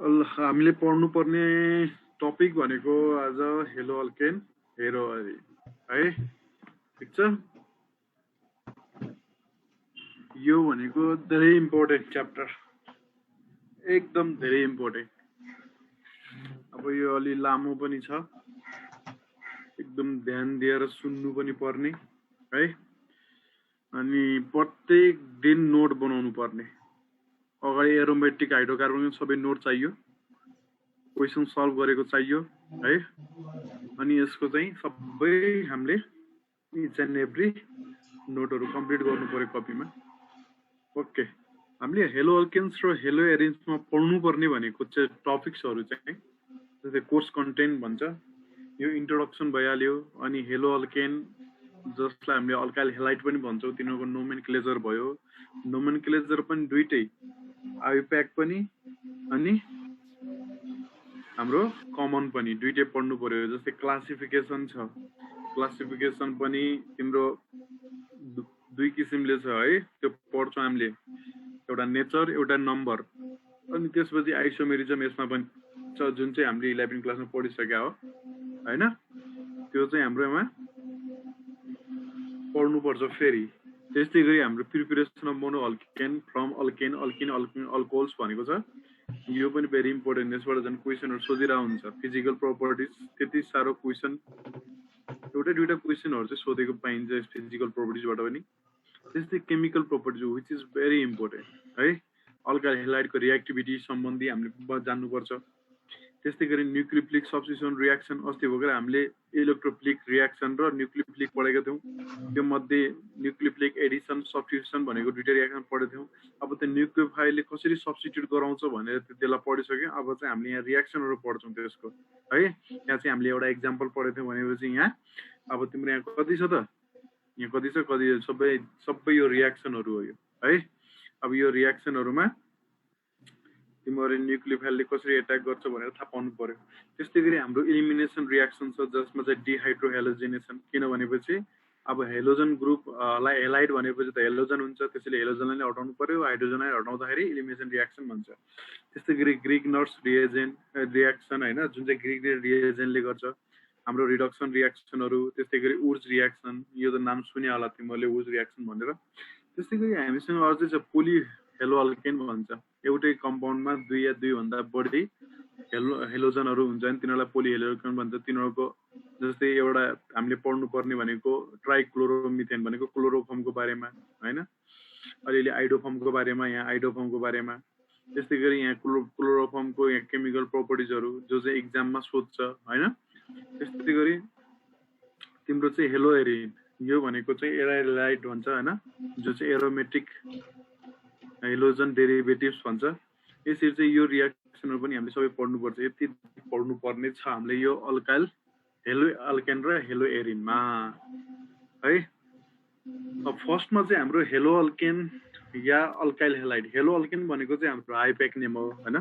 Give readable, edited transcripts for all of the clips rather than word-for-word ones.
हामीले पढ्नुपर्ने टपिक भनेको आज हेलो अल्केन हेरो है ठिक छ। यो भनेको धेरै इम्पोर्टेन्ट च्याप्टर, एकदम धेरै इम्पोर्टेन्ट। अब यो अलि लामो पनि छ, एकदम ध्यान दिएर सुन्नु पनि पर्ने है। अनि प्रत्येक दिन नोट बनाउनु पर्ने। अगाडि एरोमेट्रिक हाइड्रोकार्बन सबै नोट चाहियो, क्वेसन सल्भ गरेको चाहियो है। अनि यसको चाहिँ सबै हामीले इच एन्ड एभ्री नोटहरु कम्प्लिट गर्नु पर्यो कपीमा। ओके, हामीले हेलो अल्केन्स र हेलो एरेन्जमा पढ्नु पर्ने भनेको चाहिँ टपिक्सहरु चाहिँ जस्तै कोर्स कन्टेन्ट भन्छ, यो इन्ट्रोडक्सन भइहाल्यो। अनि हेलो अल्केन जसलाई हामीले अल्काइल हेलाइड पनि भन्छौं, तिनीहरुको नोमेनक्लेचर भयो। नोमेनक्लेचर पनि दुईटै, आइयुप्याक पनि अनि हाम्रो कमन पनि दुईटै पढ्नु पर्यो। जस्तै क्लासिफिकेसन छ, क्लासिफिकेसन पनि तिम्रो दुई किसिमले छ है, त्यो पढ्छौं हामीले, एउटा नेचर एउटा नम्बर। अनि त्यसपछि आइसोमेरिजम यसमा पनि छ, जुन चाहिँ हामीले 11 क्लासमा पढिसकेका हो हैन। त्यो चाहिँ हाम्रोमा पढ्नु पर्छ फेरि। त्यस्तै गरी हाम्रो preparation of mono alkane from alkane alkene alcohols भनेको छ, यो पनि भेरी इम्पोर्टेन्ट। यसबाट झन् क्वेसनहरु सोधिरा हुन्छ। फिजिकल प्रोपर्टिज त्यति सारो क्वेसन, एउटा दुईटा क्वेसनहरु चाहिँ सोधेको पाइन्छ फिजिकल प्रोपर्टिजबाट पनि। त्यस्तै chemical properties which is very important है। अल्काइल हेलाइडको रिएक्टिभिटी सम्बन्धी हामीले जान्नुपर्छ। त्यस्तै गरी न्यूक्लियोफिलिक सब्स्टिट्युसन रिएक्सन, अस्ति भर्खर हामीले इलेक्ट्रोफिलिक रिएक्सन र न्यूक्लियोफिलिक पढेका थियौं। त्यो मध्ये न्यूक्लियोफिलिक एडिसन सब्स्टिट्युसन भनेको दुईटा रिएक्सन पढेका थियौं। अब त्यो न्यूक्लियोफाइलले कसरी सब्स्टिट्युट गराउँछ भनेर त्यसलाई पढिसक्यौं। अब चाहिँ हामीले यहाँ रिएक्सनहरु पढ्छौं त्यसको है। यहाँ चाहिँ हामीले एउटा एक्जाम्पल पढेको थियौं भनेपछि यहाँ अब तिम्रो यहाँ कति छ त, यहाँ कति छ, कति सबै यो रिएक्सनहरु हो यो है। अब यो रिएक्सनहरुमा तिम्रो न्यूक्लियोफाइलले कसरी एट्याक गर्छ भनेर थाहा पाउनु पर्यो। त्यस्तै गरी हाम्रो इलिमिनेसन रिएक्सन छ, जसमा चाहिँ डिहाइड्रोहेलोजिनेसन, किनभनेपछि अब हेलोजन ग्रुपलाई हेलाइड भनेपछि त हेलोजन हुन्छ, त्यसैले हेलोजनलाई हटाउनु पर्यो। हाइड्रोजनलाई हटाउँदाखेरि इलिमिनेसन रिएक्सन भन्छ। त्यस्तै गरी ग्रिगनर्स रिएक्सन हैन, जुन चाहिँ ग्रिगनर रिएजेन्टले गर्छ हाम्रो रिडक्सन रिएक्सनहरु। त्यस्तै गरी उर्ज रिएक्सन, यो त नाम सुन्या होला तिमीले, उर्ज रिएक्सन भनेर। त्यस्तै गरी हामीसँग अझै छ पोली हेलो अल्केन भन्छ। एउटै कम्पाउन्डमा दुई या दुई भन्दा बढी हेलोजनहरु हुन्छन्, तिनीहरुलाई पोली हेलो अल्केन भन्छ। तिनीहरुको जस्तै एउटा हामीले पढ्नु पर्ने भनेको ट्राइक्लोरोमिथेन भनेको क्लोरोफर्मको बारेमा हैन, अलिअलि आइडोफर्मको बारेमा, यहाँ आइडोफर्मको बारेमा। त्यस्तै गरी यहाँ क्लोरोफर्मको यहाँ केमिकल प्रोपर्टिजहरु जो चाहिँ एक्जाममा सोध्छ हैन। त्यस्तै गरी तिम्रो चाहिँ हेलो एरिन, यो भनेको चाहिँ एराइलाइट भन्छ हैन, जो चाहिँ एरोमेटिक हेलोजन डेरिभेटिभ्स भन्छ। यसरी चाहिँ यो रिएक्सनहरु पनि हामीले सबै पढ्नुपर्छ। यति पढ्नु पर्ने छ हामीले यो अल्काइल हेलो अल्केन र हेलो एरिनमा है। अब फर्स्टमा चाहिँ हाम्रो हेलो अल्केन या अल्काइल हेलाइड। हेलो अल्केन भनेको चाहिँ हाम्रो आइयुप्याक नेम हो हैन।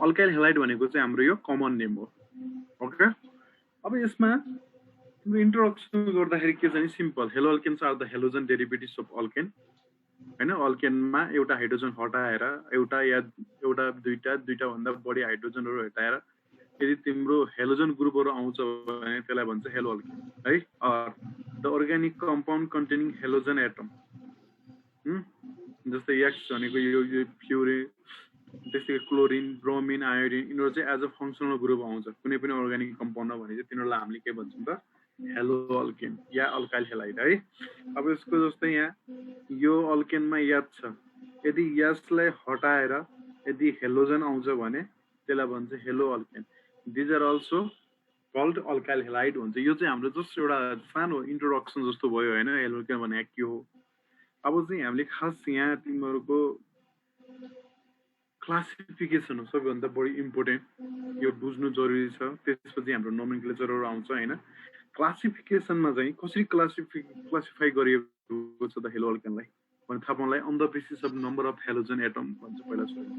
अल्काइल हेलाइड भनेको चाहिँ हाम्रो यो कमन नेम हो। ओके, अब यसमा तिम्रो इन्ट्रोडक्सन गर्दाखेरि के छ नि, simple. Hello alkanes are the halogen derivatives of alkane हैन। अल्केनमा एउटा हाइड्रोजन हटाएर एउटा दुईटा भन्दा बढी हाइड्रोजनहरु हटाएर यदि तिम्रो हेलोजन ग्रुपहरु आउँछ भने त्यसलाई भन्छ हेलो अल्केन है। The organic compound containing halogen atom, जस्तै एक्स भनेको यो फ्लोरिन, त्यस्तै क्लोरिन, ब्रोमिन, आयोडिन, यिनीहरु चाहिँ एज अ फंक्सनल ग्रुप आउँछ कुनै पनि अर्गानिक कम्पाउन्डमा भने चाहिँ तिनीहरुलाई हामीले के भन्छौं त, हेलो अल्केन या अल्काइल हेलाइड है। अब यसको जस्तै यहाँ यो अल्केनमा याद छ, यदि यसलाई हटाएर यदि हेलोजन आउँछ भने त्यसलाई भन्छ hello alkane. These are also called alkyl halide हुन्छ। यो चाहिँ हाम्रो जस्ट एउटा सानो इन्ट्रोडक्सन जस्तो भयो हैन, हेलो अल्केन भने के हो। अब चाहिँ हामीले खास यहाँ तिमीहरुको क्लासिफिकेसन हो सबैभन्दा बढी इम्पोर्टेन्ट, यो बुझ्नु जरुरी छ। त्यसपछि हाम्रो नोमेनक्लेचरहरु आउँछ हैन। क्लासिफिकेसनमा चाहिँ कसरी क्लासिफाई गरिएको छ त हेलो अल्केनलाई भने थाहा पाउनलाई on the basis of number of halogen atom भन्छ पहिला सुरु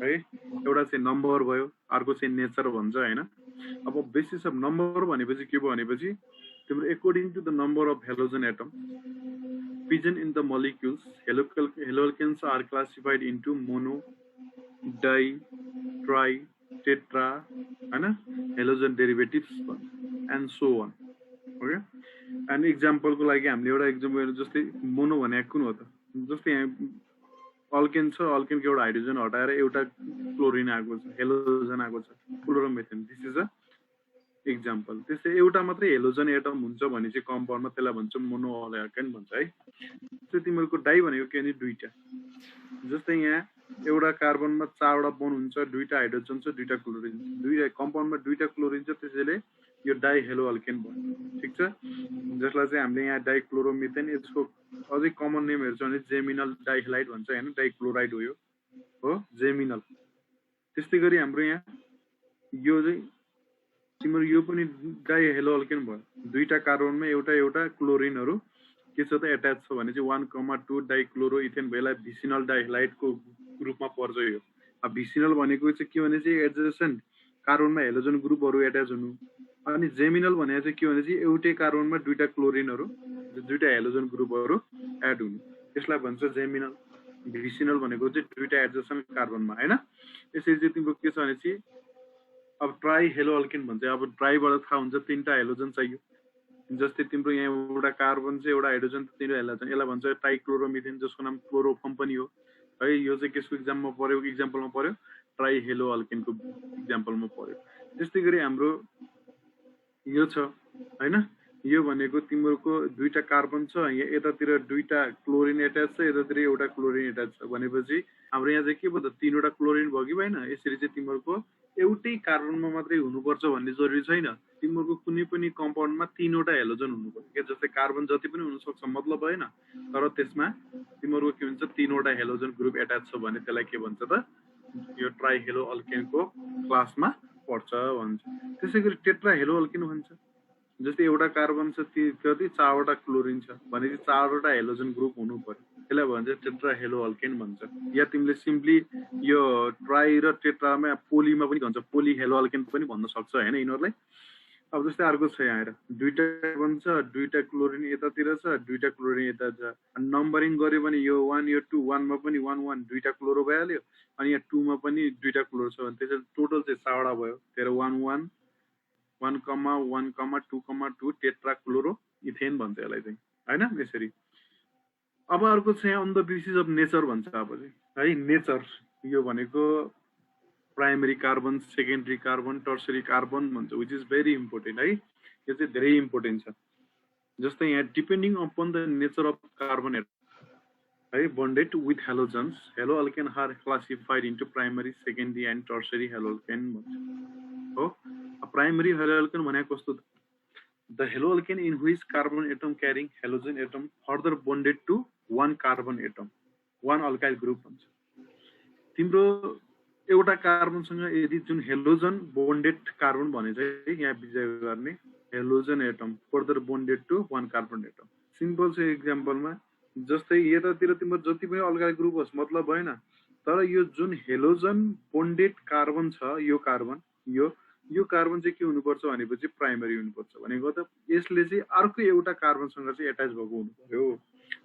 है। एउटा चाहिँ नम्बर भयो, अर्को चाहिँ नेचर भन्छ हैन। अब बेसिस अफ नम्बर भनेपछि के भयो भनेपछि तिम्रो according to the number of halogen atom present in the molecules, hello alkanes are classified into mono, di, tri, tetra, हैन, halogen derivatives and so on. Okay, and इक्जाम्पलको लागि हामीले एउटा इक्जाम्पल जस्तै मोनो भनेको कुन हो त? जस्तै यहाँ अल्केन छ, अल्केनको एउटा हाइड्रोजन हटाएर एउटा क्लोरिन आएको छ, हेलोजन आएको छ, chloromethane. This is a example. त्यस्तै एउटा मात्रै हेलोजन एटम हुन्छ भने चाहिँ कम्पाउन्डमा त्यसलाई भन्छ मोनो अल्केन भन्छ है। त्यो तिमीहरूको डाइ भनेको के भने दुईटा। जस्तै यहाँ एउटा कार्बनमा 4वटा बोन्ड हुन्छ, दुईटा हाइड्रोजन छ, दुईटा क्लोरिन छ, दुईटा कम्पाउन्डमा दुईटा क्लोरिन छ, त्यसैले यो डाइ हेलो अल्केन भयो। ठिक छ, जसलाई चाहिँ हामीले यहाँ डाइक्लोरोमिथेन, यसको अझै कमन नेम हेर्छौँ भने जेमिनल डाइहेलाइड भन्छ हैन, डाइक्लोराइड हो यो, हो जेमिनल। त्यस्तै गरी हाम्रो यहाँ यो चाहिँ तिम्रो यो पनि डाइ हेलो अल्केन भयो। दुईटा कार्बनमा एउटा एउटा क्लोरिनहरू के छ त एट्याच छ भने चाहिँ 1,2 डाइक्लोरो इथेन भएलाई भिसिनल डाइहेलाइडको ग्रुपमा पर्छ यो। अब भिसिनल भनेको चाहिँ के भने चाहिँ एडजेसेन्ट कार्बनमा हेलोजन ग्रुपहरू एट्याच हुनु, अनि जेमिनल भनेको चाहिँ के भने चाहिँ एउटै कार्बनमा दुईटा क्लोरिनहरू, दुईटा हेलोजन ग्रुपहरू एड हुनु, त्यसलाई भन्छ जेमिनल। भिसिनल भनेको चाहिँ दुईटा एडजेसेन्ट कार्बनमा हैन। यसरी चाहिँ तिम्रो के छ भने चाहिँ अब ट्राई हेलो अल्केन भन्छ। अब ट्राईबाट थाहा हुन्छ 3टा हेलोजन चाहियो। जस्तै तिम्रो यहाँ एउटा कार्बन चाहिँ एउटा हाइड्रोजन, 3 हेलोजन, यसलाई भन्छ ट्राइक्लोरोमिथेन, जसको नाम क्लोरोफर्म पनि हो है। यो चाहिँ केसको इक्जाम्पलमा पर्यो, ट्राई हेलो अल्केनको इक्जाम्पलमा पर्यो। त्यस्तै गरी हाम्रो यो छ हैन, यो भनेको तिम्रो दुईटा कार्बन छ, यहाँ यतातिर दुईटा क्लोरिन एट्याच छ, यतातिर एउटा क्लोरिन एट्याच छ भनेपछि हाम्रो यहाँ चाहिँ के भयो त 3वटा क्लोरिन भयो कि भएन। यसरी चाहिँ तिम्रो एउटै कार्बनमा मात्रै हुनुपर्छ भन्ने जरुरी छैन। तिम्रो कुनै पनि कम्पाउन्डमा 3वटा हेलोजन हुनुपर्छ के, जस्तै कार्बन जति पनि हुन सक्छ मतलब भएन, तर त्यसमा तिम्रो के हुन्छ 3वटा हेलोजन ग्रुप एट्याच छ भने त्यसलाई के भन्छ त, यो ट्राई हेलो अल्केनको क्लासमा पर्छ भन्छ। त्यसै गरी टेट्रा हेलो अल्केन भन्छ। जस्तै एउटा कार्बन छ, कति 4वटा क्लोरिन छ भने चाहिँ 4वटा हेलोजन ग्रुप हुनु पर्यो, त्यसलाई भन्छ टेट्रा हेलो अल्केन भन्छ। या तिमीले सिम्पली यो ट्राई र टेट्रामा पोलीमा पनि भन्छ, पोली हेलो अल्केन पनि भन्न सक्छ हैन यिनीहरूलाई। अब जस्तै अर्को छ यहाँ हेर, दुईटा कार्बन छ, दुईटा क्लोरिन यतातिर छ, दुईटा क्लोरिन यता छ, नम्बरिङ गर्यो भने यो 1 यो 2, 1 मा पनि 1 1 दुईटा क्लोरो भइहाल्यो, अनि यहाँ 2 मा पनि दुईटा क्लोरो छ भने त्यसैले टोटल चाहिँ 4वटा भयो। तेरो 1 1 1,1,2,2 टेट्रा क्लोरो इथेन भन्छ यसलाई चाहिँ हैन, यसरी। अब अर्को छ यहाँ on the basis of nature भन्छ। अब चाहिँ है नेचर, यो भनेको primary carbon, secondary carbon, tertiary carbon भन्छ, विच इज भेरी इम्पोर्टेन्ट है। यो चाहिँ धेरै इम्पोर्टेन्ट छ। जस्तै यहाँ depending upon the nature of carbon है bonded with halogens, haloalkane are classified into primary, secondary and tertiary hello alkane भन्छ हो। प्राइमरी हेलो अल्केन भनेको कस्तो त, the hello alkane in which carbon atom carrying halogen atom further bonded to 1 carbon atom, 1 alkyl group भन्छ। तिम्रो एउटा कार्बनसँग यदि जुन हेलोजन बोन्डेड कार्बन भने चाहिँ यहाँ विचार गर्ने halogen atom further bonded to 1 carbon atom. Simple छ इक्जाम्पलमा, जस्तै यतातिर तिम्रो जति पनि अल्काइल ग्रुप होस् मतलब भएन, तर यो जुन हेलोजन बोन्डेड कार्बन छ, यो कार्बन यो कार्बन चाहिँ के हुनुपर्छ भनेपछि प्राइमरी हुनुपर्छ। भनेको त यसले चाहिँ अर्को एउटा कार्बनसँग चाहिँ एट्याच भएको हुनु पर्यो,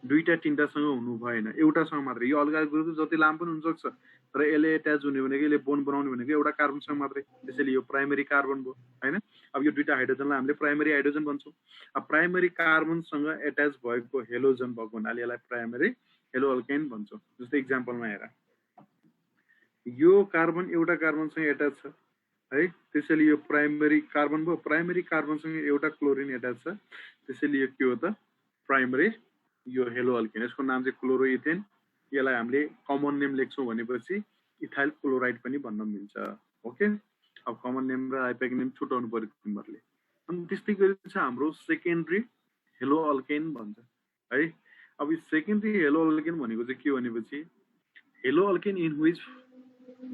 दुईटा तीनटासँग हुनु भएन, एउटासँग मात्रै। यो अल्काइल ग्रुप जति लामो पनि हुन सक्छ, तर यसले एट्याच हुने भनेको, यसले बोन्ड बनाउने भनेको एउटा कार्बनसँग मात्रै, त्यसैले यो प्राइमरी कार्बन भयो हैन। अब यो दुईटा हाइड्रोजनलाई हामीले प्राइमरी हाइड्रोजन भन्छौँ। अब प्राइमरी कार्बनसँग एट्याच भएको हेलोजन भएको हुनाले यसलाई प्राइमरी हेलो अल्केन भन्छौँ। जस्तै इक्जाम्पलमा हेर, यो कार्बन एउटा कार्बनसँग एट्याच छ है, त्यसैले यो प्राइमरी कार्बन भयो। प्राइमरी कार्बनसँग एउटा क्लोरिन एट्याच छ, त्यसैले यो के हो त प्राइमरी यो हेलो अल्केन। यसको नाम चाहिँ क्लोरो इथेन। यसलाई हामीले कमन नेम लेख्छौँ भनेपछि इथाइल क्लोराइड पनि भन्न मिल्छ। ओके, अब कमन नेम र आइप्याक नेम छुटाउनु पर्यो तिमीहरूले। अनि त्यस्तै गरी छ हाम्रो सेकेन्डरी हेलो अल्केन भन्छ है। अब यो सेकेन्डरी हेलो अल्केन भनेको चाहिँ के भनेपछि hello alkane in which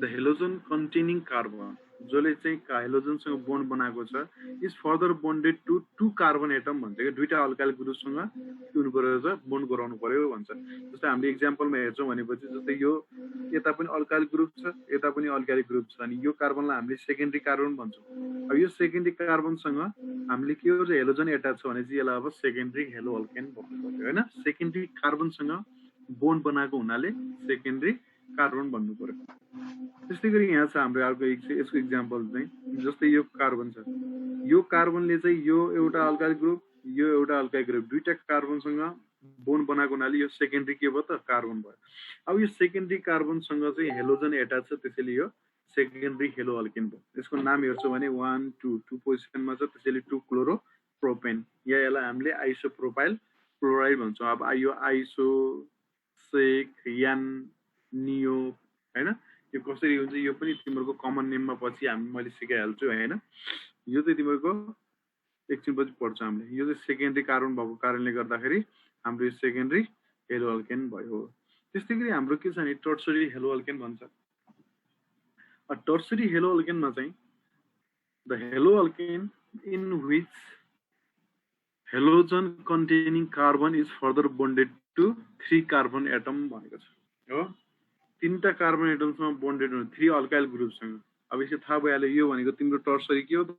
the halogen containing carbon, जसले चाहिँ हेलोजनसँग बोन्ड बनाएको छ, is further bonded to 2 carbon atom भन्छ कि दुईटा अल्काइल ग्रुपसँग के हुनु पर्यो, बोन्ड गराउनु पर्यो भन्छ। जस्तै हामीले इक्जाम्पलमा हेर्छौँ भनेपछि जस्तै यो यता पनि अल्काइल ग्रुप छ, यता पनि अल्काइल ग्रुप छ, अनि यो कार्बनलाई हामीले सेकेन्डरी कार्बन भन्छौँ। अब यो सेकेन्डरी कार्बनसँग हामीले के हो हेलोजन एट्याच छ भने चाहिँ यसलाई अब सेकेन्डरी हेलो अल्केन भन्नु पर्यो हैन। सेकेन्डरी कार्बनसँग बोन्ड बनाएको हुनाले सेकेन्डरी कार्बन भन्नु पर्यो। त्यस्तै गरी यहाँ छ हाम्रो अर्को यसको इक्जाम्पल चाहिँ जस्तै यो कार्बन छ, यो कार्बनले चाहिँ यो एउटा अल्काइल ग्रुप, यो एउटा अल्काइल ग्रुप, दुईटा कार्बनसँग बोन्ड बनाएको हुनाले यो सेकेन्डरी के भयो त कार्बन भयो। अब यो सेकेन्डरी कार्बनसँग चाहिँ हेलोजन एट्याच छ, त्यसैले यो सेकेन्डरी हेलो अल्केन भयो। यसको नाम हेर्छौँ भने 1 2 2 पोजिसनमा छ, त्यसैले 2 क्लोरो प्रोपेन, या यसलाई हामीले आइसोप्रोपाइल क्लोराइड भन्छौँ। अब यो आइसो, सेक, यान, नियो हैन, यो कसरी हुन्छ यो पनि तिमीहरूको कमन नेममा पछि मैले सिकाइहाल्छु हैन। यो चाहिँ तिमीहरूको एकछिनपछि पढ्छ हामीले। यो चाहिँ सेकेन्डरी कार्बन भएको कारणले गर्दाखेरि हाम्रो यो सेकेन्डरी हेलो अल्केन भयो। त्यस्तै गरी हाम्रो के छ भने टर्सरी हेलो अल्केन भन्छ। टर्सरी हेलो अल्केनमा चाहिँ the hello alkane in which halogen containing carbon is further bonded to 3 carbon atom भनेको छ हो। 3टा कार्बन एटमसँग बोन्डेड हुनु 3 अल्काइल ग्रुपसँग। अब यसो थाहा भइहाल्यो यो भनेको तिम्रो टर्सरी के हो त?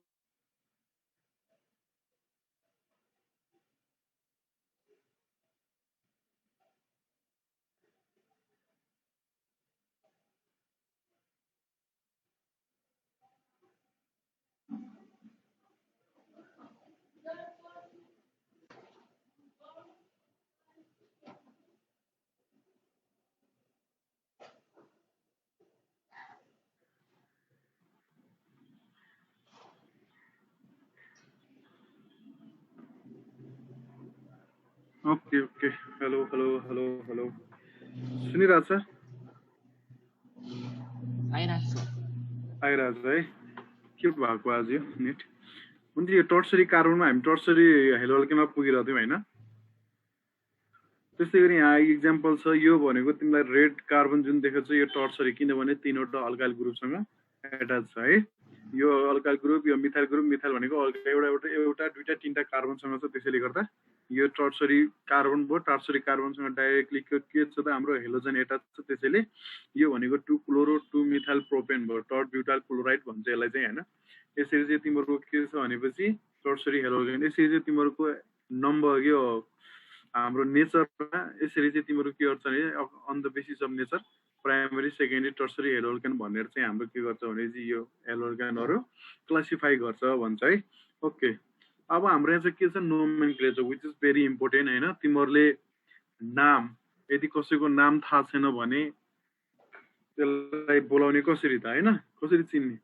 Okay okay, hello hello hello hello, सुनिरहेछ? आइरहेछ है, के भएको आज यो नेट? हुन्छ, यो टर्सरी कार्बनमा हामी टर्सरी हेलो अल्केनमा पुगिरहेको थियौँ होइन। त्यस्तै गरी यहाँ इक्जाम्पल छ, यो भनेको तिमीलाई रेड कार्बन जुन देखेको छ यो टर्सरी, किनभने 3वटा अल्काइल ग्रुपसँग एट्याच छ है। यो अल्काइल ग्रुप, यो मिथाइल ग्रुप, मिथाइल भनेको एउटा दुईटा तीनटा कार्बनसँग छ, त्यसैले गर्दा यो टर्सरी कार्बन भयो। टर्सरी कार्बनसँग डाइरेक्टली के छ त हाम्रो हेलोजन एट्याच छ, त्यसैले यो भनेको 2 क्लोरो 2 मिथाइल प्रोपेन भयो, टर्ट ब्युटाइल क्लोराइड भन्छ यसलाई चाहिँ होइन। यसरी चाहिँ तिमीहरूको के छ भनेपछि टर्सरी हेलोजन, यसरी चाहिँ तिमीहरूको नम्बर यो हाम्रो नेचरमा यसरी चाहिँ तिमीहरू के गर्छ भने on the basis of nature primary secondary tertiary hello alkane भनेर चाहिँ हाम्रो के गर्छ भने चाहिँ यो हेलो अल्केनहरू क्लासिफाई गर्छ भन्छ है। ओके, अब हाम्रो यहाँ चाहिँ के छ nomenclature, which is very important होइन। तिमीहरूले नाम यदि कसैको नाम थाहा छैन भने त्यसलाई बोलाउने कसरी त होइन, कसरी चिन्ने?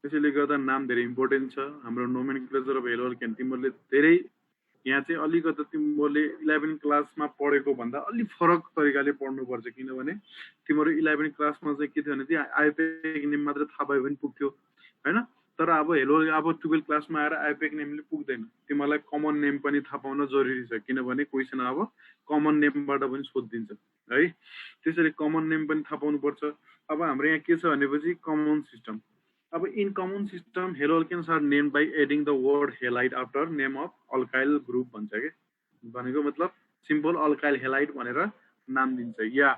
त्यसैले गर्दा नाम धेरै इम्पोर्टेन्ट छ। हाम्रो नोमेनक्लेचर अफ हेलो अल्केन तिमीहरूले धेरै यहाँ चाहिँ अलिकति तिमीहरूले 11 क्लासमा पढेको भन्दा अलिक फरक तरिकाले पढ्नुपर्छ, किनभने तिमीहरू 11 क्लासमा चाहिँ के थियो भने चाहिँ आइपेक नेम मात्र थाहा भयो भने पुग्थ्यो होइन। तर अब हेलो अब 12 क्लासमा आएर आइपेक नेमले पुग्दैन, तिमीहरूलाई कमन नेम पनि थाहा पाउन जरुरी छ, किनभने क्वेसन अब कमन नेमबाट पनि सोधिदिन्छ है। त्यसैले कमन नेम पनि थाहा पाउनुपर्छ। अब हाम्रो यहाँ के छ भनेपछि कमन सिस्टम। अब in common system hello alkanes are name by adding the word halide after name of alkyl group भन्छ कि, भनेको मतलब सिम्पल अल्काइल हेलाइड भनेर नाम दिन्छ। या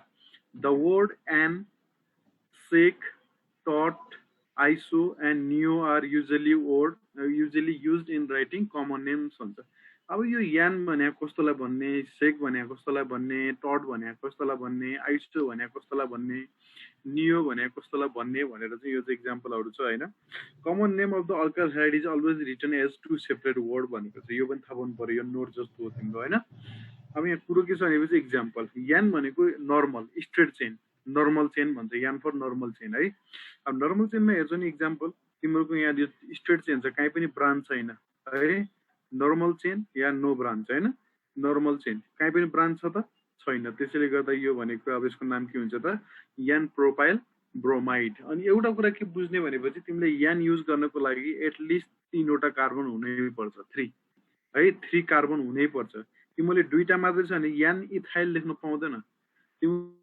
द वर्ड एन, सेक, टट, iso and neo are usually used in writing common names भन्छ। अब यो यान भने कस्तोलाई भन्ने, सेक भने कस्तोलाई भन्ने, टट भने कस्तोलाई भन्ने, आइसो भने कस्तोलाई भन्ने, नियो भने कस्तोलाई भन्ने भनेर चाहिँ यो चाहिँ इक्जाम्पलहरू छ होइन। Common name of the alkyl halide is always written as 2 separate word भनेको छ, यो पनि थाहा पाउनु पर्यो, यो नोट जस्तो हो तिम्रो होइन। अब यहाँ कुरो के छ भनेपछि इक्जाम्पल, यान भनेको normal straight chain, normal chain भन्छ, यान फर नर्मल चेन है। अब नर्मल चेनमा हेर्छौ नि इक्जाम्पल, तिमीहरूको यहाँ यो स्ट्रेट चेन छ, कहीँ पनि ब्रान्च छैन है, नर्मल चेन या नो ब्रान्च होइन। नर्मल चेन कहीँ पनि ब्रान्च छ त छैन, त्यसैले गर्दा यो भनेको अब यसको नाम के हुन्छ त यान प्रोपाइल ब्रोमाइड। अनि एउटा कुरा के बुझ्ने भनेपछि तिमीले यान युज गर्नको लागि एटलिस्ट 3वटा कार्बन हुनै पर्छ, 3 है, 3 कार्बन हुनै पर्छ। तिमीले 2टा मात्रै छ भने यान इथाइल लेख्न पाउँदैन। तिमी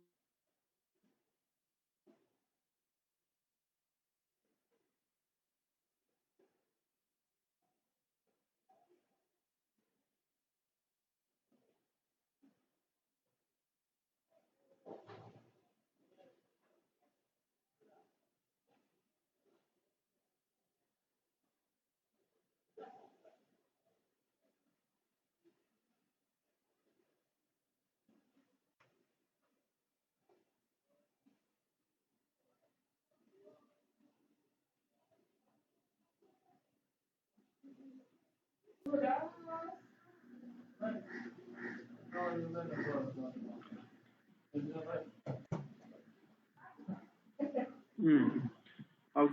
अब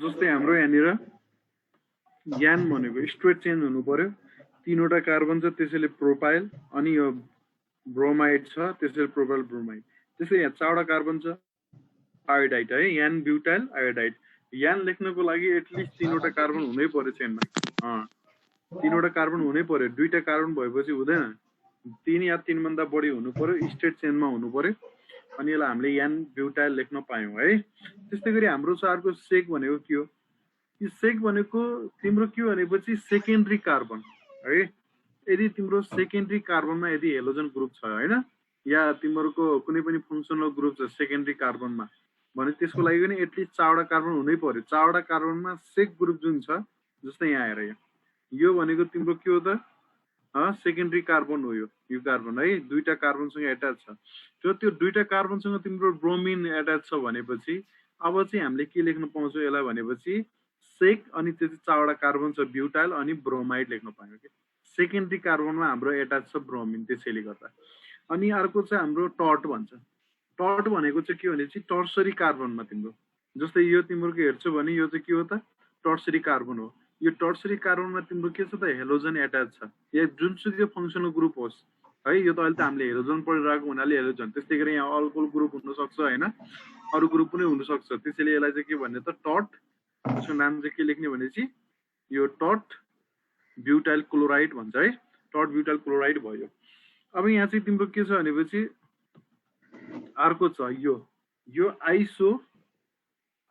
जस्तै हाम्रो यहाँनिर ज्ञान भनेको स्ट्रेट चेन्ज हुनु पर्यो, 3वटा कार्बन छ त्यसैले प्रोपाइल, अनि यो ब्रोमाइड छ त्यसैले प्रोपाइल ब्रोमाइड। त्यसै यहाँ 4वटा कार्बन छ आयोडाइड है, यान ब्युटाइल आयोडाइड। यान लेख्नको लागि एटलिस्ट 3वटा कार्बन हुनै पर्यो चेनमा, 3वटा कार्बन हुनै पर्यो, 2टा कार्बन भएपछि हुँदैन, 3 या 3 भन्दा बढी हुनु पर्यो, स्ट्रेट चेनमा हुनु पर्यो, अनि यसलाई हामीले यान ब्युटाइल लेख्न पायौं है। त्यस्तै गरी हाम्रो छ अर्को सेक भनेको के हो, यो सेक भनेको तिम्रो के भनेपछि सेकेन्डरी कार्बन है। यदि तिम्रो सेकेन्डरी कार्बनमा यदि हेलोजन ग्रुप छ हैन, या तिम्रो कुनै पनि फंक्सनल ग्रुप छ सेकेन्डरी कार्बनमा भने त्यसको लागि पनि एटलिस्ट 4वटा कार्बन हुनै पर्यो। 4वटा कार्बनमा सेक ग्रुप जुन छ, जस्तै यहाँ आएर यो भनेको तिम्रो के हो त, सेकेन्डरी कार्बन हो यो कार्बन है, 2टा कार्बनसँग एट्याच छ। जो त्यो 2टा कार्बनसँग तिम्रो ब्रोमिन एट्याच छ भनेपछि अब चाहिँ हामीले के लेख्न पाउँछौँ यसलाई भनेपछि सेक, अनि त्यो 4वटा कार्बन छ ब्युटाइल अनि ब्रोमाइड लेख्न पायौँ कि सेकेन्डरी कार्बनमा हाम्रो एट्याच छ ब्रोमिन, त्यसैले गर्दा। अनि अर्को चाहिँ हाम्रो टट भन्छ। टट भनेको चाहिँ के भनेपछि टर्सरी कार्बनमा तिम्रो, जस्तै यो तिम्रो के हेर्छौ भने यो चाहिँ के हो त, टर्सरी कार्बन हो। यो टर्सरी कार्बनमा तिम्रो के छ त, हेलोजन एट्याच छ, या जुनसुकै फंक्सनल ग्रुप होस् है। यो त अहिले त हामीले हेलोजन पढिरहेको हुनाले हेलोजन, त्यस्तै गरी यहाँ अल्कोहल ग्रुप हुन सक्छ हैन, अरू ग्रुप पनि हुन सक्छ, त्यसैले यसलाई चाहिँ के भन्ने त टट, यसको नाम चाहिँ के लेख्ने भनेपछि यो टट ब्युटाइल क्लोराइड भन्छ है, टट ब्युटाइल क्लोराइड भयो। अब यहाँ चाहिँ तिम्रो के छ भनेपछि अर्को छ यो आइसो,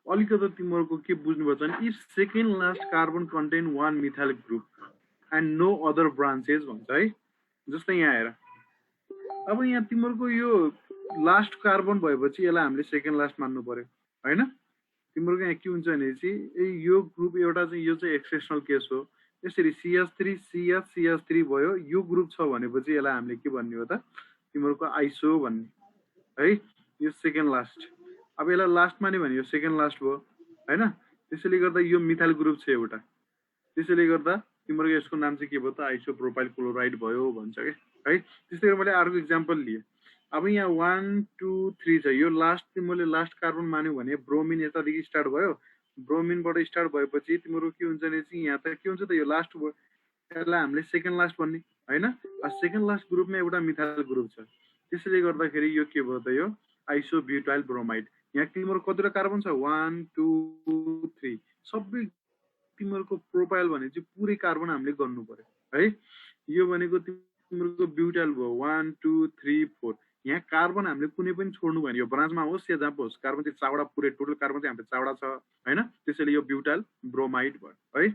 अलिकति तिम्रो के बुझ्नुपर्छ भने if second last carbon contain 1 methyl group and no other branches भन्छ है। जस्तै यहाँ हेर, अब यहाँ तिम्रो यो लास्ट कार्बन भएपछि यसलाई हामीले सेकेन्ड लास्ट मान्नु पर्यो हैन। तिम्रो यहाँ के हुन्छ भनेपछि यो ग्रुप एउटा चाहिँ यो चाहिँ एक्सेप्सनल केस हो। यसरी CH3 CH CH3 भयो, यो ग्रुप छ भनेपछि यसलाई हामीले के भन्ने हो त, तिम्रो आइसो भन्ने है, यो सेकेन्ड लास्ट। अब यसलाई लास्ट मान्यो भने यो सेकेन्ड लास्ट भयो हैन, त्यसैले गर्दा यो मिथाइल ग्रुप छ एउटा, त्यसैले गर्दा तिम्रो यसको नाम चाहिँ के भयो त, आइसोप्रोपाइल क्लोराइड भयो भन्छ के है। त्यस्तै गरी मैले अर्को इक्जाम्पल लिए, अब यहाँ 1 2 3 छ, यो लास्ट तिमीले लास्ट कार्बन मान्यो भने ब्रोमिन यतादेखि स्टार्ट भयो, ब्रोमिनबाट स्टार्ट भएपछि तिम्रो के हुन्छ भने चाहिँ यहाँ त के हुन्छ त, यो लास्ट भयो, यसलाई हामीले सेकेन्ड लास्ट भन्ने हैन। सेकेन्ड लास्ट ग्रुपमा एउटा मिथाइल ग्रुप छ, त्यसैले गर्दाखेरि यो के भयो त, यो आइसोब्युटाइल ब्रोमाइड। यहाँ तिम्रो कतिवटा कार्बन छ, 1 2 3, सबै तिम्रो प्रोपाइल भने चाहिँ पुरै कार्बन हामीले गर्नु पर्यो है। यो भनेको तिम्रो ब्युटाइल भयो 1 2 3 4, यहाँ कार्बन हामीले कुनै पनि छोड्नु भएन, यो ब्रान्चमा होस् या जहाँ होस्, कार्बन चाहिँ 4वटा पुरै टोटल कार्बन चाहिँ हाम्रो 4वटा छ हैन, त्यसैले यो ब्युटाइल ब्रोमाइड भयो है।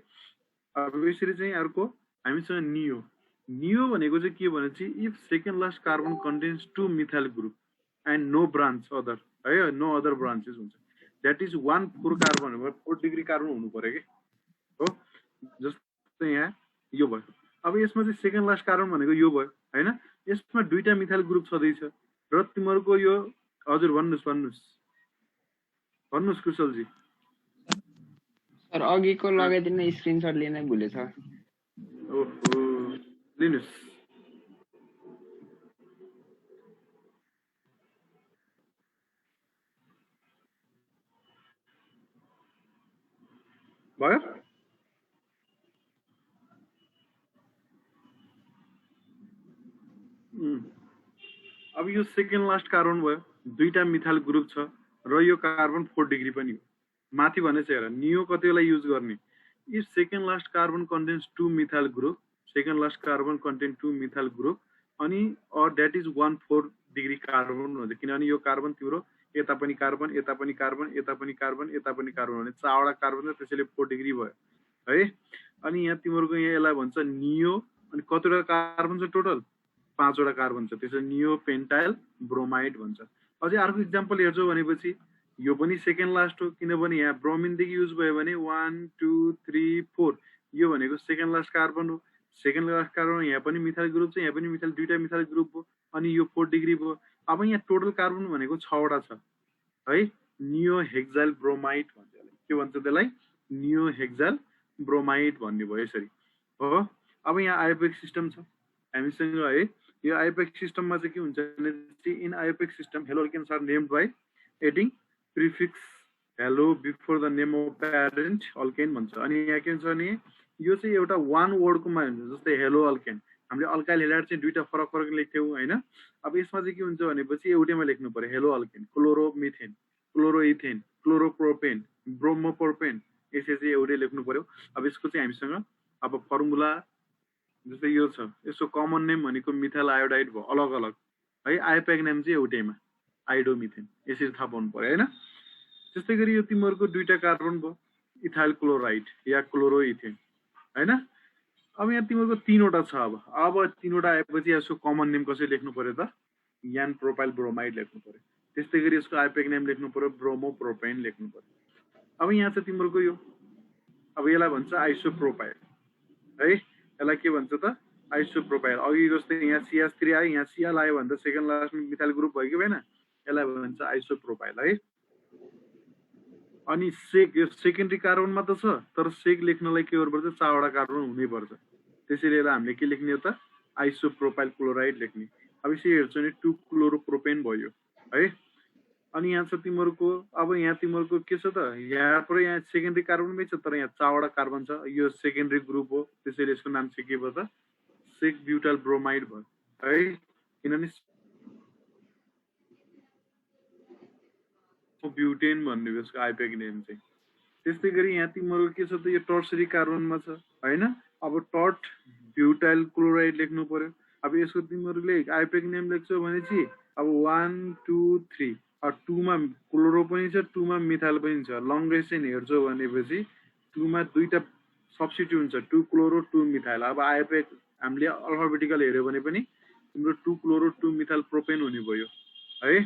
अब यसरी चाहिँ अर्को हामीसँग नियो। नियो भनेको चाहिँ के भने चाहिँ if second last carbon contains 2 methyl group and no branch other है, नो अदर ब्रान्चेस हुन्छ, द्याट इज 1,4 कार्बन हो, 4 डिग्री कार्बन हुनु पर्यो कि हो। जस्तै यहाँ यो भयो, अब यसमा चाहिँ सेकेन्ड लास्ट कार्बन भनेको यो भयो हैन, यसमा 2टा मिथाइल ग्रुप छँदैछ र तिम्रो यो, हजुर भन्नुस् कुशलजी। सर अघिको लगाइदिन, स्क्रिनशट लिन भुलेछ। ओहो, लिनुस्। भयो, अब यो सेकेन्ड लास्ट कार्बन भयो, 2टा मिथाइल ग्रुप छ र यो कार्बन 4 डिग्री पनि हो। माथि भने चाहिँ हेर नियो कति बेला युज गर्ने, if second last carbon contains 2 methyl group, second last carbon contain 2 methyl group, अनि or that is 1,4 degree carbon हुन्छ, किनभने यो कार्बन तिम्रो यता पनि कार्बन यता पनि कार्बन यता पनि कार्बन यता पनि कार्बन भने 4वटा कार्बन छ, त्यसैले 4 डिग्री भयो है। अनि यहाँ तिम्रो यहाँ यसलाई भन्छ नियो, अनि कतिवटा कार्बन छ टोटल, 5वटा कार्बन छ, त्यसैले नियो पेन्टाइल ब्रोमाइड भन्छ। अझै अर्को इक्जाम्पल हेर्छौ भनेपछि यो पनि सेकेन्ड लास्ट हो, किनभने यहाँ ब्रोमिनदेखि युज भयो भने 1 2 3 4, यो भनेको सेकेन्ड लास्ट कार्बन हो। सेकेन्ड लास्ट कार्बन यहाँ पनि मिथाइल ग्रुप छ, यहाँ पनि मिथाइल, 2टा मिथाइल ग्रुप हो, अनि यो 4 डिग्री भयो। अब यहाँ टोटल कार्बन भनेको 6वटा छ है, नियो हेक्साइल ब्रोमाइड भन्छ, के भन्छ त्यसलाई, नियो हेक्साइल ब्रोमाइड भन्ने भयो यसरी हो। अब यहाँ आइयुपेक सिस्टम छ हामीसँग है। यो आइयुपेक सिस्टममा चाहिँ के हुन्छ भने चाहिँ in IUPAC system hello alkanes are named by adding prefix halo before the name of parent alkane भन्छ। अनि यहाँ के हुन्छ भने यो चाहिँ एउटा वान वर्डकोमा हुन्छ, जस्तै हेलो अल्केन हामीले अल्काइल हेलाइड चाहिँ दुईटा फरक फरक लेख्थ्यौँ होइन। अब यसमा चाहिँ के हुन्छ भनेपछि एउटैमा लेख्नु पर्यो hello alkane, chloromethane, chloroethane, chloropropane, bromopropane, यसरी चाहिँ एउटै लेख्नु पर्यो। अब यसको चाहिँ हामीसँग अब फर्मुला जस्तै यो छ, यसको कमन नेम भनेको मिथाइल आयोडाइड भयो अलग अलग है, आइयुपेक नेम चाहिँ एउटैमा आइडोमिथेन, यसरी थाहा पाउनु पर्यो होइन। त्यस्तै गरी यो तिमीहरूको दुईटा कार्बन भयो इथाइल क्लोराइड या क्लोरोइथेन होइन। अब यहाँ तिमीहरूको तीनवटा छ। अब तीनवटा आएपछि यसको कमन नेम कसरी लेख्नु पर्यो त, यान प्रोपाइल ब्रोमाइड लेख्नु पर्यो। त्यस्तै गरी यसको आइयुपेक नेम लेख्नु पर्यो ब्रोमोप्रोपेन लेख्नु पर्यो। अब यहाँ चाहिँ तिमीहरूको यो अब यसलाई भन्छ आइसोप्रोपाइल है, यसलाई के भन्छ त आइसोप्रोपाइल। अघि जस्तै यहाँ CH3 आयो, यहाँ Cl आयो भने त सेकेन्ड लास्टमा मिथाइल ग्रुप भयो कि भएन, यसलाई भन्छ आइसोप्रोपाइल है। अनि सेक यो सेकेन्डरी कार्बनमा त छ, तर सेक लेख्नलाई के गर्नुपर्छ, चारवटा कार्बन हुनैपर्छ। त्यसरी यसलाई हामीले के लेख्ने हो त आइसोप्रोपाइल क्लोराइड लेख्ने। अब यसरी हेर्छौ भने 2 क्लोरोप्रोपेन भयो है। अनि यहाँ छ तिमीहरूको अब यहाँ तिमीहरूको के छ त, यहाँ पर यहाँ सेकेन्डरी कार्बनमै छ तर यहाँ चारवटा कार्बन छ, यो सेकेन्डरी ग्रुप हो, त्यसैले यसको नाम चाहिँ के भयो त सेक ब्युटाइल ब्रोमाइड भयो है। किनभने ब्युटेन भन्ने यसको आइयुपेक नेम चाहिँ। त्यस्तै गरी यहाँ तिमीहरू के छ त यो टर्सरी कार्बनमा छ होइन। अब टर्ट ब्युटाइल क्लोराइड लेख्नु पर्यो। अब यसको तिमीहरूले आइयुपेक नेम लेख्छौ भने चाहिँ अब 1 2 3 अब 2 मा क्लोरो पनि छ, 2 मा मिथाइल पनि छ। लङ्गेस्ट चाहिँ हेर्छौ भनेपछि 2 मा दुईटा सब्स्टिट्युट हुन्छ, 2 क्लोरो 2 मिथाइल। अब आइयुपेक हामीले अल्फाबेटिकल हेर्यो भने पनि तिम्रो 2 क्लोरो 2 मिथाइल प्रोपेन हुने भयो है।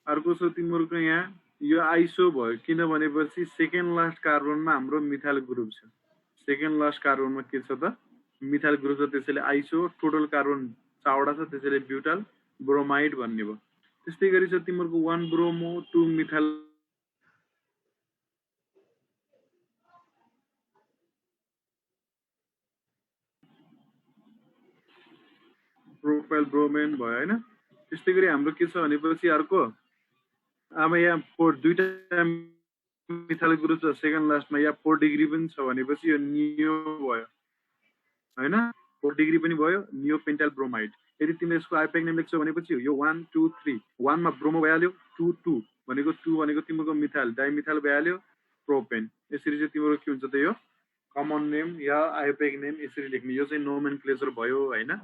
अर्को छ तिमीहरूको यहाँ यो आइसो भयो, किन भनेपछि सेकेन्ड लास्ट कार्बनमा हाम्रो मिथाइल ग्रुप छ, सेकेन्ड लास्ट कार्बनमा के छ त मिथाइल ग्रुप छ, त्यसैले आइसो। टोटल कार्बन चारवटा छ, त्यसैले ब्युटाइल ब्रोमाइड भन्ने भयो। त्यस्तै गरी छ तिमीहरूको 1 ब्रोमो 2 मिथाइल प्रोपाइल ब्रोमेन भयो होइन। त्यस्तै गरी हाम्रो के छ भनेपछि अर्को अब यहाँ दुईटा मिथाइल ग्रुप छ सेकेन्ड लास्टमा, या 4 डिग्री पनि छ भनेपछि यो नियो भयो होइन, 4 डिग्री पनि भयो, नियो पेन्टाइल ब्रोमाइड। यदि तिमीले यसको आइयुपेक नेम लेख्छौ भनेपछि यो 1 2 3 1 मा ब्रोमो भइहाल्यो, 2 2 भनेको 2 भनेको तिम्रो मिथाइल डाइमिथाइल भइहाल्यो, प्रोपेन। यसरी चाहिँ तिम्रो के हुन्छ त यो कमन नेम या आइयुपेक नेम यसरी लेख्ने। यो चाहिँ नोमेनक्लेचर भयो होइन।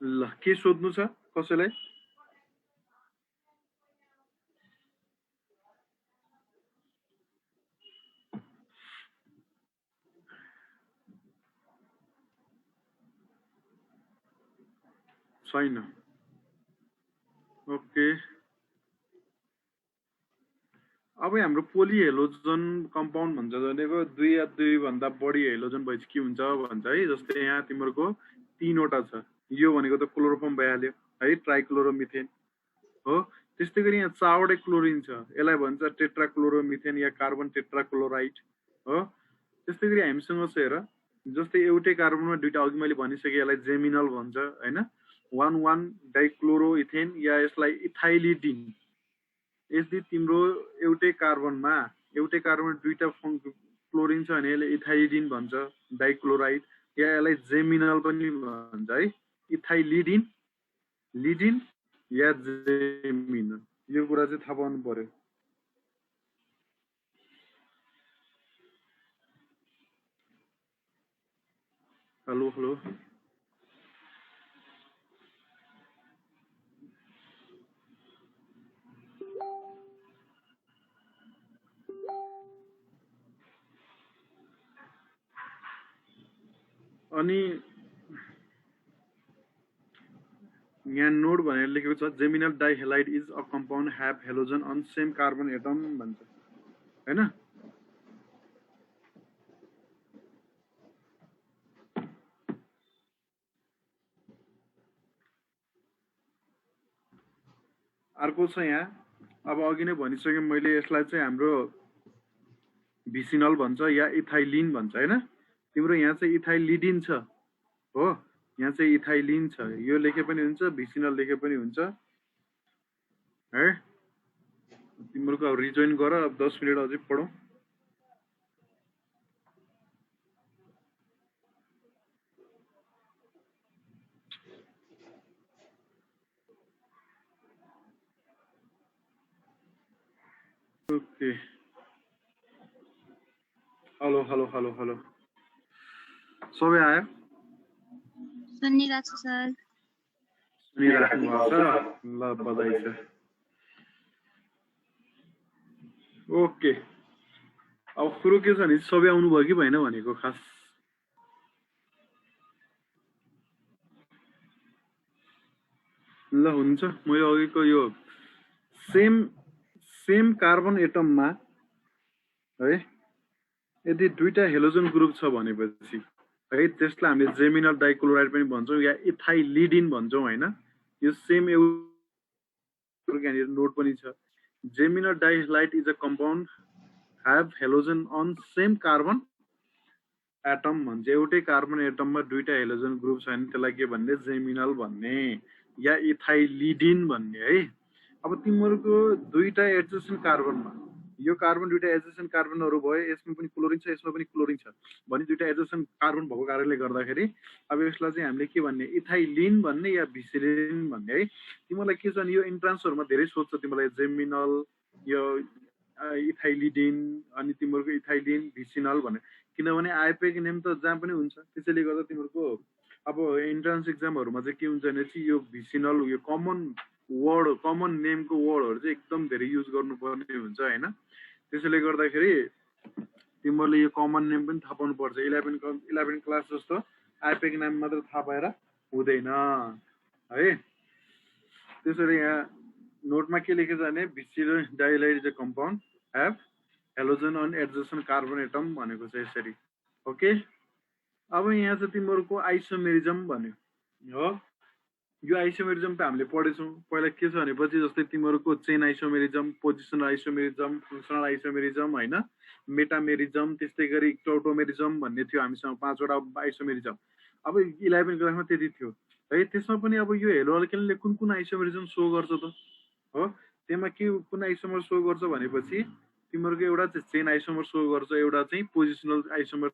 ल के सोध्नु छ कसैलाई? छैन? ओके। अब हाम्रो पोली हेलोजन कम्पाउन्ड भन्छ भनेको 2 या 2 भन्दा बढी हेलोजन भएपछि के हुन्छ भन्छ है। जस्तै यहाँ तिमीहरूको 3वटा छ, यो भनेको त क्लोरोफर्म भइहाल्यो है, ट्राइक्लोरोमिथेन हो। त्यस्तै गरी यहाँ 4वटै क्लोरिन छ, यसलाई भन्छ टेट्राक्लोरोमिथेन या कार्बन टेट्राक्लोराइड हो। त्यस्तै गरी हामीसँग छ हेर, जस्तै एउटै कार्बनमा दुईटा, अघि मैले भनिसकेँ यसलाई जेमिनल भन्छ होइन, 1 1 डाइक्लोरोइथेन या यसलाई इथाइलिडिन। यदि तिम्रो एउटै कार्बनमा दुईटा क्लोरिन छ भने यसले इथाइलिडिन भन्छ डाइक्लोराइड, या यसलाई जेमिनल पनि भन्छ है, इथाइलिडिन लिडिन या जेमिनल। यो कुरा चाहिँ थाहा पाउनु पर्यो। हेलो हेलो अनि यहाँ नोड भनेर लेखेको छ, geminal dihalide is a compound have halogen on same carbon atom भन्छ हैन। अर्को छ यहाँ अब अघि नै भनिसकेँ मैले, यसलाई चाहिँ हाम्रो भिसिनल भन्छ या इथाइलिन भन्छ हैन। तिम्रो यहाँ चाहिँ इथाइलिडिन छ हो, यहाँ चाहिँ इथाइलिन छ। यो लेखे पनि हुन्छ, भिसिनल लेखे पनि हुन्छ है। तिम्रो अब रिजोइन गर, अब 10 मिनट अझै पढौँ। Okay, hello hello hello hello, सबै आयो? सुनिरहेको छु सर। सुनिराख्नु भएको छ? ल, बधाई छ। ओके, अब कुरो के छ भने सबै आउनुभयो कि भएन भनेको खास। ल हुन्छ, मैले अघिको यो सेम कार्बन एटममा है यदि दुईटा हेलोजन ग्रुप छ भनेपछि है त्यसलाई हामीले जेमिनल डाइक्लोराइड पनि भन्छौँ या इथाइलिडिन भन्छौँ हैन। यो सेम यहाँनिर नोट पनि छ। जेमिनल डाइहाइड is a compound have halogen on same carbon atom भन्छ। एउटै कार्बन एटममा दुईटा हेलोजन ग्रुप छ भने त्यसलाई के भन्ने? जेमिनल भन्ने या इथाइलिडिन भन्ने है। अब तिमीहरूको दुईटा एडजेसेन्ट कार्बनमा यो कार्बन दुईटा एडजेसेन्ट कार्बनहरू भयो, यसमा पनि क्लोरिन छ यसमा पनि क्लोरिन छ भने दुईटा एडजेसेन्ट कार्बन भएको कारणले गर्दाखेरि अब यसलाई चाहिँ हामीले के भन्ने? इथाइलिन भन्ने या भिसिलिन भन्ने है। तिमीलाई के छ भने यो इन्ट्रान्सहरुमा धेरै सोध्छ तिमीलाई, जेमिनल, यो इथाइलिडिन अनि तिमीहरूको इथाइलिन, भिसिनल भन्ने, किनभने आइपेक नेम त जहाँ पनि हुन्छ। त्यसैले गर्दा तिमीहरूको अब इन्ट्रान्स एक्जामहरुमा चाहिँ के हुन्छ भने चाहिँ यो भिसिनल, यो कमन वर्ड, कमन नेमको वर्डहरु चाहिँ एकदम धेरै युज गर्नुपर्ने हुन्छ हैन। त्यसैले गर्दाखेरि तिमीहरूले यो कमन नेम पनि थाहा पाउनु पर्छ। 11 क्लास जस्तो आइपेक नाम मात्र थाहा पाएर हुँदैन है। त्यसैले यहाँ नोटमा के लेखेछ भने भिसिनल डाइहाइड is a compound have halogen on adjacent carbon atom भनेको छ यसरी। ओके, अब यहाँ चाहिँ तिमीहरूको आइसोमेरिजम भन्यो हो। यो आइसोमेरिजम त हामीले पढेछौँ पहिला। के छ भनेपछि जस्तै तिमीहरूको chain isomerism, positional isomerism, functional isomerism हैन, मेटामेरिजम, त्यस्तै गरी टोटोमेरिजम भन्ने थियो हामीसँग 5 वटा आइसोमेरिजम। अब 11 क्लासमा त्यति थियो है। त्यसमा पनि अब यो हेलो अल्केनले कुन कुन आइसोमेरिजम सो गर्छ त हो। त्यसमा के कुन आइसोमर सो गर्छ भनेपछि तिमीहरूको एउटा चाहिँ चेन आइसोमर सो गर्छ, एउटा चाहिँ पोजिसनल आइसोमर।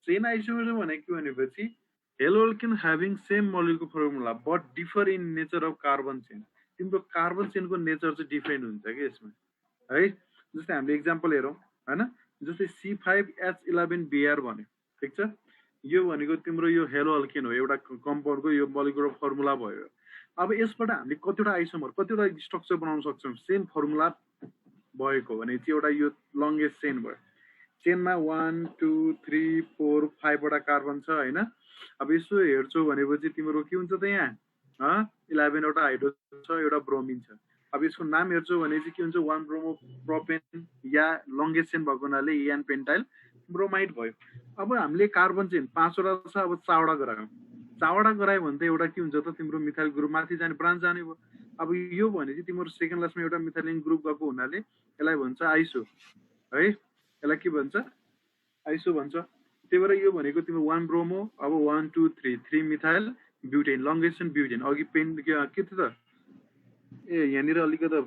चेन आइसोमर भनेको भनेपछि hello alkane having same molecular formula but differ in nature of carbon chain. तिम्रो कार्बन चेनको नेचर चाहिँ डिफरेन्ट हुन्छ कि यसमा है। जस्तै हामीले एक्जाम्पल हेरौँ हैन, जस्तै C5H11Br भन्यो, ठिक छ। यो भनेको तिम्रो यो हेलो अल्केन हो, एउटा कम्पाउन्डको यो मोलिकुलर फर्मुला भयो। अब यसबाट हामीले कतिवटा आइसोमर, कतिवटा स्ट्रक्चर बनाउन सक्छौँ सेम फर्मुला भएको भने चाहिँ एउटा यो लङ्गेस्ट चेन भयो। चेनमा 1 2 3 4 5 वटा कार्बन छ हैन। अब यसो हेर्छौ भनेपछि तिम्रो के हुन्छ त यहाँ 11 वटा हाइड्रोजन छ, एउटा ब्रोमिन छ। अब यसको नाम हेर्छौ भने चाहिँ के हुन्छ? 1 ब्रोमो प्रोपेन या लङ्गेस्ट चेन भएको हुनाले एन पेन्टाइल ब्रोमाइड भयो। अब हामीले कार्बन चेन 5 वटा छ, अब 4 वटा गरायौँ। 4 वटा गरायो भने त एउटा के हुन्छ त? तिम्रो मिथाइल ग्रुप माथि जाने ब्रान्च जाने भयो। अब यो भने चाहिँ तिम्रो सेकेन्ड लास्टमा एउटा मिथाइलिन ग्रुप गएको हुनाले यसलाई भन्छ आइसो है। यसलाई के भन्छ? आइसो भन्छ। त्यही भएर यो भनेको तिम्रो 1 ब्रोमो, अब 1 2 3 3 मिथाइल ब्युटेन, लङ्गेस्ट ब्युटेन। अघि पेन के थियो त? ए यहाँनिर अलिकति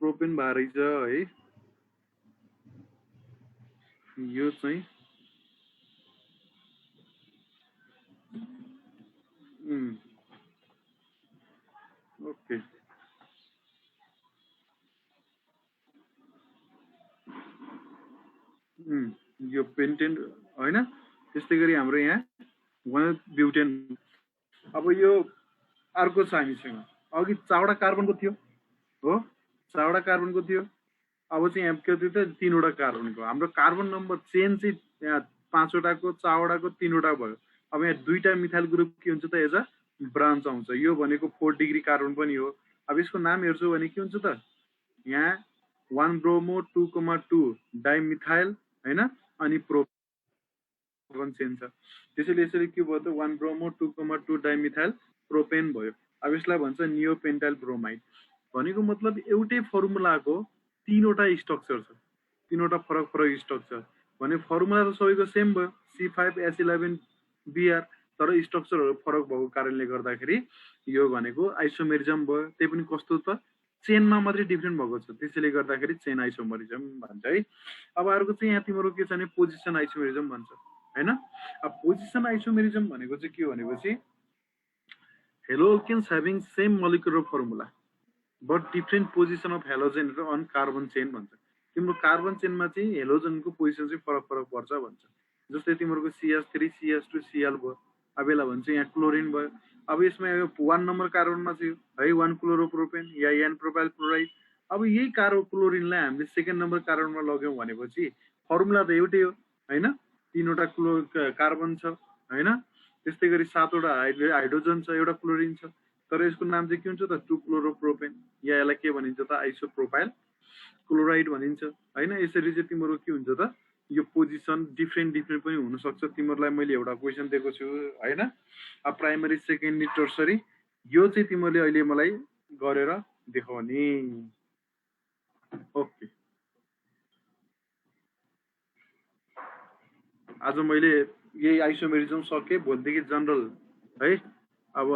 प्रोपेन भएर रहेछ है। यो चाहिँ ओके, यो पेन्टेन हैन। त्यस्तै गरी हाम्रो यहाँ 1 ब्युटेन। अब यो अर्को छ हामीसँग, अघि 4 वटा कार्बनको थियो हो, 4 वटा कार्बनको थियो। अब चाहिँ यहाँ के थियो त? 3 वटा कार्बनको। हाम्रो कार्बन नम्बर चेन चाहिँ यहाँ 5 वटाको, 4 वटाको, 3 वटा भयो। अब यहाँ दुईटा मिथाइल ग्रुप के हुन्छ त? एज अ ब्रान्च आउँछ। यो भनेको 4 डिग्री कार्बन पनि हो। अब यसको नाम हेर्छौ भने के हुन्छ त? यहाँ 1 ब्रोमो 2,2 डाइमिथाइल हैन, अनि प्रोपेन चेन छ। त्यसैले यसरी के भयो त? 1 ब्रोमो 2,2 डाइमिथाइल प्रोपेन भयो। अब यसलाई भन्छ नियोपेन्टाइल ब्रोमाइड भनेको मतलब एउटै फर्मुलाको तीनवटा स्ट्रक्चर छ, तीनवटा फरक फरक स्ट्रक्चर भने फर्मुला त सबैको सेम भयो C5H11Br, तर स्ट्रक्चरहरू फरक भएको कारणले गर्दाखेरि यो भनेको आइसोमेरिजम भयो। त्यही पनि कस्तो त चेनमा मात्रै डिफ्रेन्ट भएको छ, त्यसैले गर्दाखेरि चेन आइसोमेरिजम भन्छ है। अब अर्को चाहिँ यहाँ तिम्रो के छ भने पोजिसन आइसोमेरिजम भन्छ हैन। अब पोजिसन आइसोमेरिजम भनेको चाहिँ के हो भनेपछि haloalkanes having same molecular formula but different position of halogen on carbon chain भन्छ। तिम्रो कार्बन चेनमा चाहिँ हेलोजनको पोजिसन चाहिँ फरक फरक पर्छ भन्छ। जस्तै तिम्रो CH3 CH2 Cl भयो, अब यसलाई भन्छ यहाँ क्लोरिन भयो। अब यसमा 1 नम्बर कार्बनमा चाहिँ है 1 क्लोरोप्रोपेन या एन प्रोपाइल क्लोराइड। अब यही क्लोरिनलाई हामीले सेकेन्ड नम्बर कार्बनमा लग्यौँ भनेपछि फर्मुला त एउटै हो हैन, तीनवटा कार्बन छ हैन, त्यस्तै गरी 7वटा हाइड्रोजन छ, एउटा क्लोरिन छ, तर यसको नाम चाहिँ के हुन्छ त 2 क्लोरोप्रोपेन या यसलाई के भनिन्छ त आइसोप्रोपाइल क्लोराइड भनिन्छ हैन। यसरी चाहिँ तिम्रो के हुन्छ त यो पोजिसन डिफ्रेन्ट पनि हुन सक्छ। तिमीहरूलाई मैले एउटा क्वेशन दिएको छु हैन, अब प्राइमरी सेकेन्डरी टर्सरी यो चाहिँ तिमीहरूले अहिले मलाई गरेर देखाउने। ओके, आज मैले यही आइसोमेरिजम सके, भोलिदेखि जनरल है। अब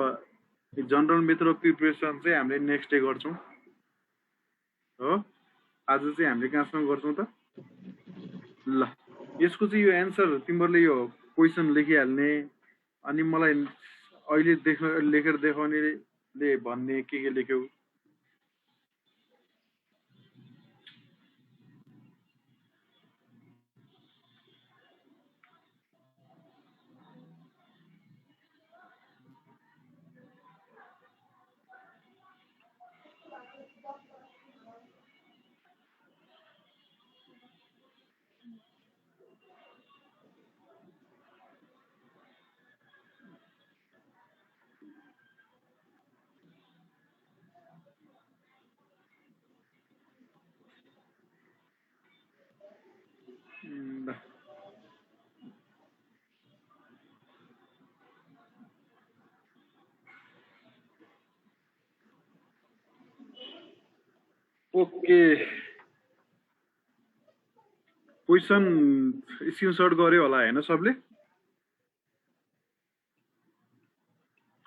जनरल मेथड अफ प्रिपरेसन चाहिँ हामीले नेक्स्ट डे गर्छौँ हो। आज चाहिँ हामीले कहाँसम्म गर्छौँ त ल। यसको चाहिँ यो एन्सर तिमीहरूले यो क्वेसन लेखिहाल्ने, अनि मलाई अहिले लेखेर देखाउनेले भन्ने के लेख्यौ। ओके, क्वेसन स्क्रिनशट गर्यो होला हैन सबले?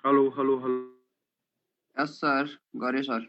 Hello hello hello. Yes sir, गरे सर।